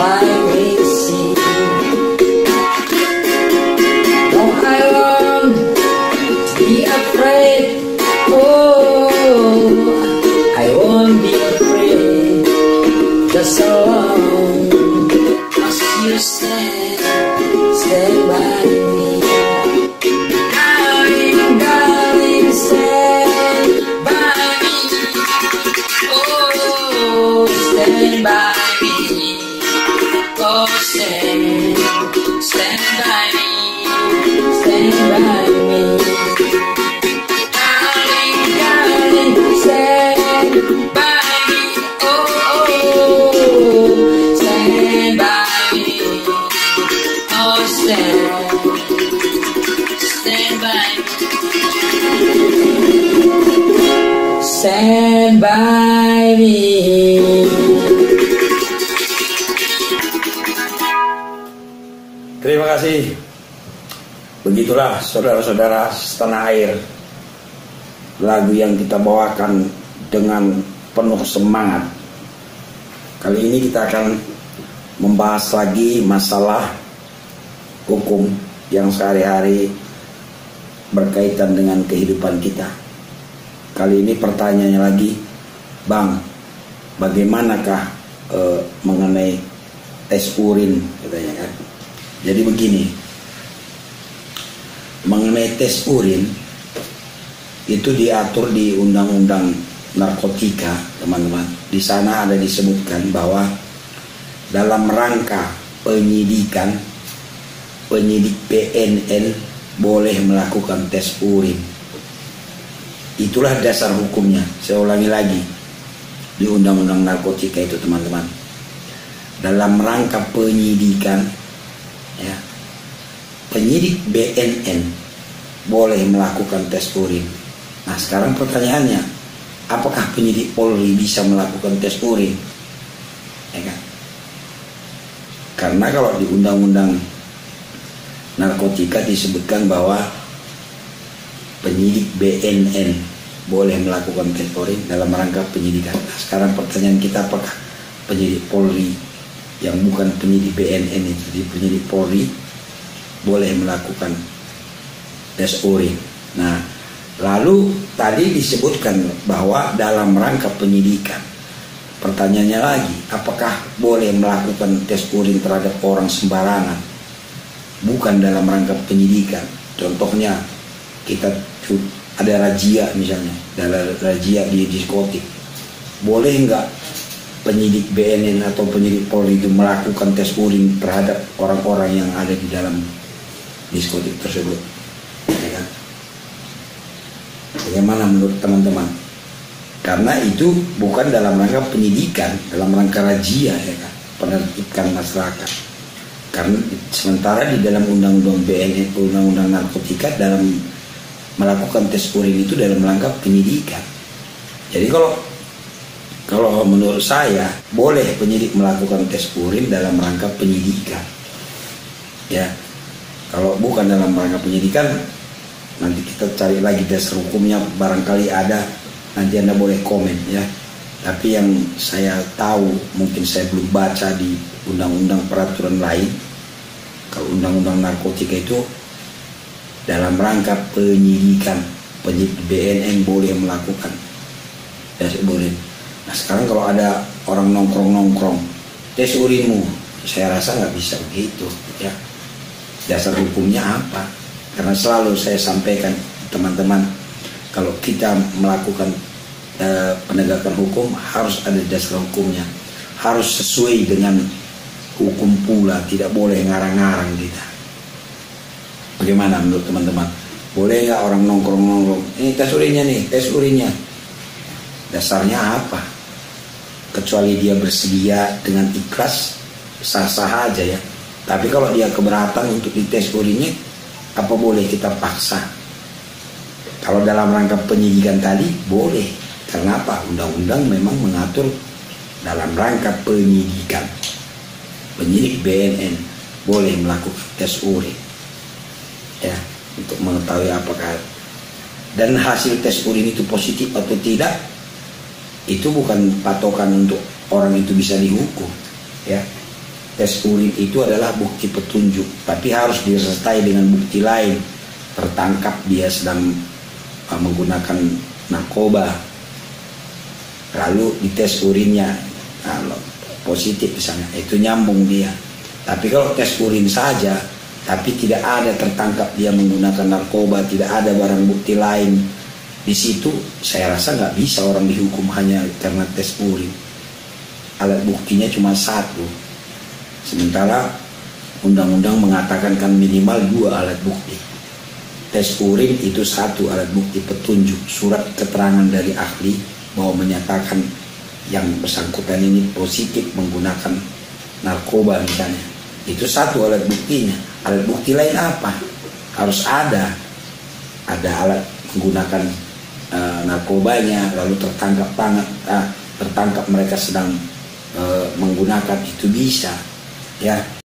by me see. No, I won't be afraid. Oh, I won't be afraid. Just so long as you stand by me. Darling, darling, stand by me. Oh, stand by me. Oh, stand by me. Stand by me. Darling, darling, stand by me. Oh, stand by me. Oh, stand by me. Stand by me. Terima kasih. Begitulah saudara-saudara setanah air, lagu yang kita bawakan dengan penuh semangat. Kali ini kita akan membahas lagi masalah hukum yang sehari-hari berkaitan dengan kehidupan kita. Kali ini pertanyaannya lagi, Bang, bagaimanakah mengenai tes urin, katanya kan. Jadi begini, mengenai tes urin itu diatur di Undang-Undang Narkotika, teman-teman. Di sana ada disebutkan bahwa dalam rangka penyidikan, penyidik PNN boleh melakukan tes urin. Itulah dasar hukumnya. Saya ulangi lagi, di Undang-Undang Narkotika itu, teman-teman. Dalam rangka penyidikan, ya, penyidik BNN boleh melakukan tes urin. Nah, sekarang pertanyaannya, apakah penyidik Polri bisa melakukan tes urin? Ya kan? Karena kalau di Undang-Undang Narkotika disebutkan bahwa penyidik BNN boleh melakukan tes urin dalam rangka penyidikan. Nah, sekarang pertanyaan kita, apakah penyidik Polri yang bukan penyidik BNN itu, di penyidik Polri, boleh melakukan tes urin? Nah, lalu tadi disebutkan bahwa dalam rangka penyidikan. Pertanyaannya lagi, apakah boleh melakukan tes urin terhadap orang sembarangan, bukan dalam rangka penyidikan? Contohnya, kita ada razia misalnya, dalam razia di diskotik, boleh nggak penyidik BNN atau penyidik Polri itu melakukan tes urin terhadap orang-orang yang ada di dalam diskotik tersebut? Ya kan? Bagaimana menurut teman-teman? Karena itu bukan dalam rangka penyidikan, dalam rangka razia, ya kan, penertibkan masyarakat. Karena sementara di dalam undang-undang BNN, undang-undang narkotika, dalam melakukan tes urin itu dalam rangka penyidikan. Jadi kalau menurut saya, boleh penyidik melakukan tes urin dalam rangka penyidikan. Ya, kalau bukan dalam rangka penyidikan, nanti kita cari lagi dasar hukumnya, barangkali ada, nanti Anda boleh komen ya. Tapi yang saya tahu, mungkin saya belum baca di undang-undang peraturan lain, kalau undang-undang narkotika itu dalam rangka penyidikan, penyidik BNN boleh melakukan tes urin. Nah, sekarang kalau ada orang nongkrong-nongkrong, tes urinmu, saya rasa nggak bisa begitu ya. Dasar hukumnya apa? Karena selalu saya sampaikan teman-teman, kalau kita melakukan penegakan hukum harus ada dasar hukumnya, harus sesuai dengan hukum pula, tidak boleh ngarang-ngarang kita. Bagaimana menurut teman-teman? Boleh nggak orang nongkrong-nongkrong, ini tes urinnya nih, tes urinnya, dasarnya apa? Kecuali dia bersedia dengan ikhlas, sah-sah aja ya. Tapi kalau dia keberatan untuk dites urinnya, apa boleh kita paksa? Kalau dalam rangka penyidikan tadi boleh. Karena apa? Undang-undang memang mengatur dalam rangka penyidikan. Penyidik BNN boleh melakukan tes urin ya, untuk mengetahui apakah dan hasil tes urin itu positif atau tidak. Itu bukan patokan untuk orang itu bisa dihukum ya. tes urin itu adalah bukti petunjuk, tapi harus disertai dengan bukti lain. Tertangkap dia sedang menggunakan narkoba, lalu dites urinnya, kalau positif misalnya, itu nyambung dia. Tapi kalau tes urin saja, tapi tidak ada tertangkap dia menggunakan narkoba, tidak ada barang bukti lain, di situ saya rasa nggak bisa orang dihukum hanya karena tes urin. Alat buktinya cuma satu, sementara undang-undang mengatakan kan minimal 2 alat bukti. Tes urin itu satu alat bukti petunjuk, surat keterangan dari ahli bahwa menyatakan yang bersangkutan ini positif menggunakan narkoba misalnya, itu satu alat buktinya. Alat bukti lain apa? Harus ada alat menggunakan narkobanya, lalu tertangkap mereka sedang menggunakan, itu bisa ya.